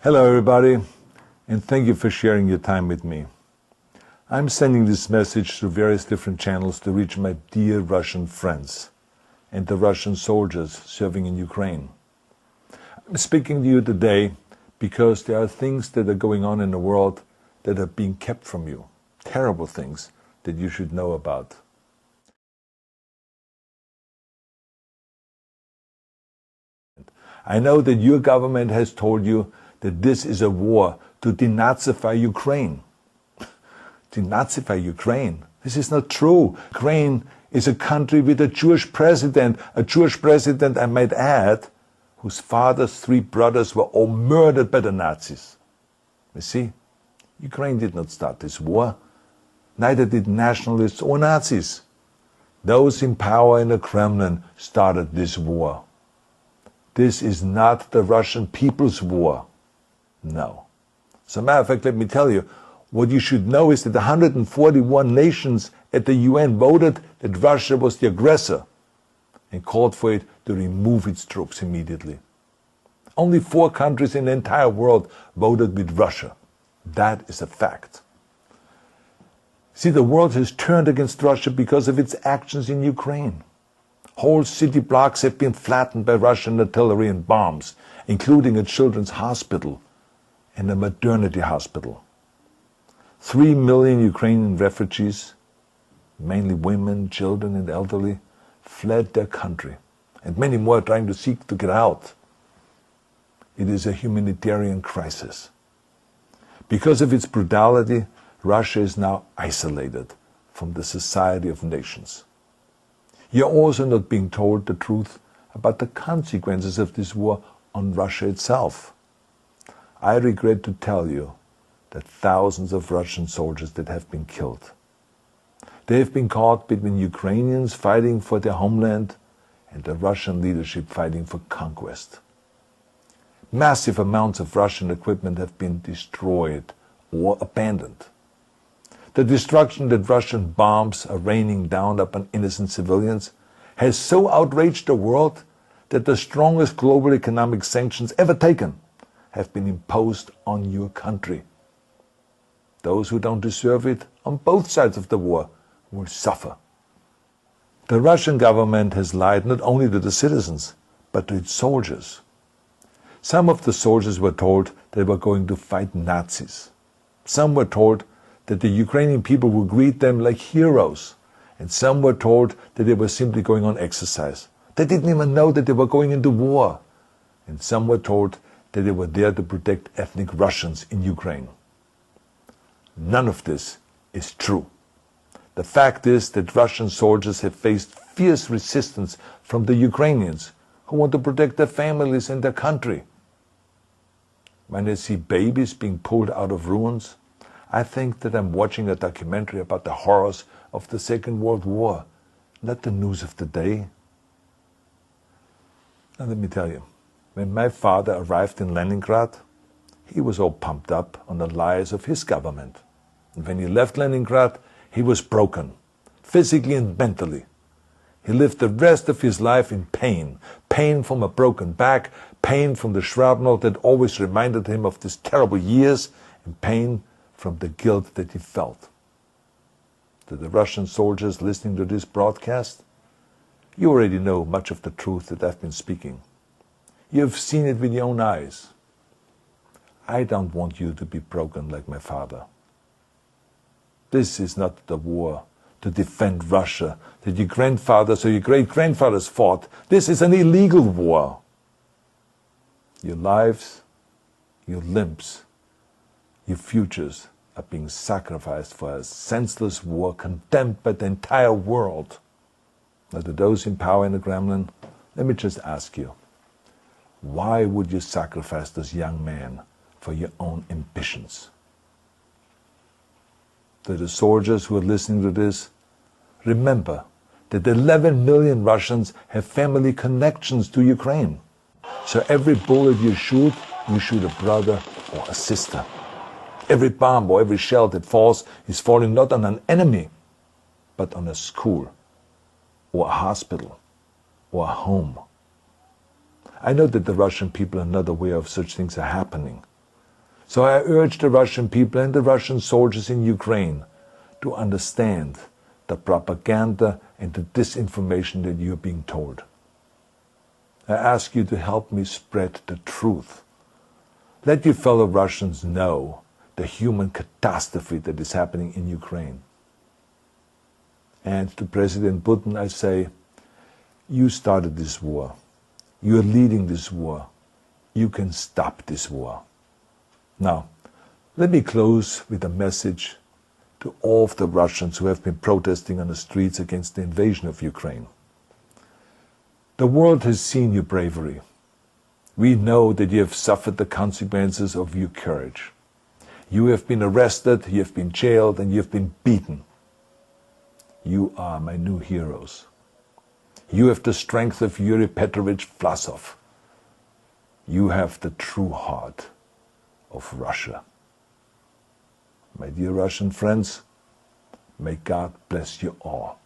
Hello everybody, and thank you for sharing your time with me. I'm sending this message through various different channels to reach my dear Russian friends and the Russian soldiers serving in Ukraine. I'm speaking to you today because there are things that are going on in the world that are being kept from you, terrible things that you should know about. I know that your government has told you that this is a war to denazify Ukraine. Denazify Ukraine? This is not true. Ukraine is a country with a Jewish president, I might add, whose father's 3 brothers were all murdered by the Nazis. You see, Ukraine did not start this war. Neither did nationalists or Nazis. Those in power in the Kremlin started this war. This is not the Russian people's war. No. As a matter of fact, let me tell you, what you should know is that 141 nations at the UN voted that Russia was the aggressor and called for it to remove its troops immediately. Only 4 countries in the entire world voted with Russia. That is a fact. See, the world has turned against Russia because of its actions in Ukraine. Whole city blocks have been flattened by Russian artillery and bombs, including a children's hospital and a maternity hospital. 3 million Ukrainian refugees, mainly women, children and elderly, fled their country, and many more are trying to seek to get out. It is a humanitarian crisis. Because of its brutality, Russia is now isolated from the society of nations. You're also not being told the truth about the consequences of this war on Russia itself. I regret to tell you that thousands of Russian soldiers that have been killed. They have been caught between Ukrainians fighting for their homeland and the Russian leadership fighting for conquest. Massive amounts of Russian equipment have been destroyed or abandoned. The destruction that Russian bombs are raining down upon innocent civilians has so outraged the world that the strongest global economic sanctions ever taken have been imposed on your country. Those who don't deserve it on both sides of the war will suffer. The Russian government has lied not only to the citizens, but to its soldiers. Some of the soldiers were told they were going to fight Nazis. Some were told that the Ukrainian people would greet them like heroes, and some were told that they were simply going on exercise. They didn't even know that they were going into war. And some were told that they were there to protect ethnic Russians in Ukraine. None of this is true. The fact is that Russian soldiers have faced fierce resistance from the Ukrainians who want to protect their families and their country. When they see babies being pulled out of ruins, I think that I'm watching a documentary about the horrors of the Second World War, not the news of the day. Now let me tell you, when my father arrived in Leningrad, he was all pumped up on the lies of his government. And when he left Leningrad, he was broken, physically and mentally. He lived the rest of his life in pain. Pain from a broken back, pain from the shrapnel that always reminded him of these terrible years, and pain from the guilt that he felt. To the Russian soldiers listening to this broadcast, you already know much of the truth that I've been speaking. You have seen it with your own eyes. I don't want you to be broken like my father. This is not the war to defend Russia that your grandfathers or your great-grandfathers fought. This is an illegal war. Your lives, your limbs, your futures are being sacrificed for a senseless war condemned by the entire world. Now, to those in power in the Kremlin, let me just ask you, why would you sacrifice those young men for your own ambitions? To the soldiers who are listening to this, remember that 11 million Russians have family connections to Ukraine. So every bullet you shoot a brother or a sister. Every bomb or every shell that falls is falling not on an enemy, but on a school, or a hospital, or a home. I know that the Russian people are not aware of such things are happening, So I urge the Russian people and the Russian soldiers in Ukraine to understand the propaganda and the disinformation that you're being told. I ask you to help me spread the truth. Let your fellow Russians know the human catastrophe that is happening in Ukraine. And to President Putin I say, you started this war. You are leading this war. You can stop this war. Now, let me close with a message to all of the Russians who have been protesting on the streets against the invasion of Ukraine. The world has seen your bravery. We know that you have suffered the consequences of your courage. You have been arrested, you have been jailed, and you have been beaten. You are my new heroes. You have the strength of Yuri Petrovich Vlasov. You have the true heart of Russia. My dear Russian friends, may God bless you all.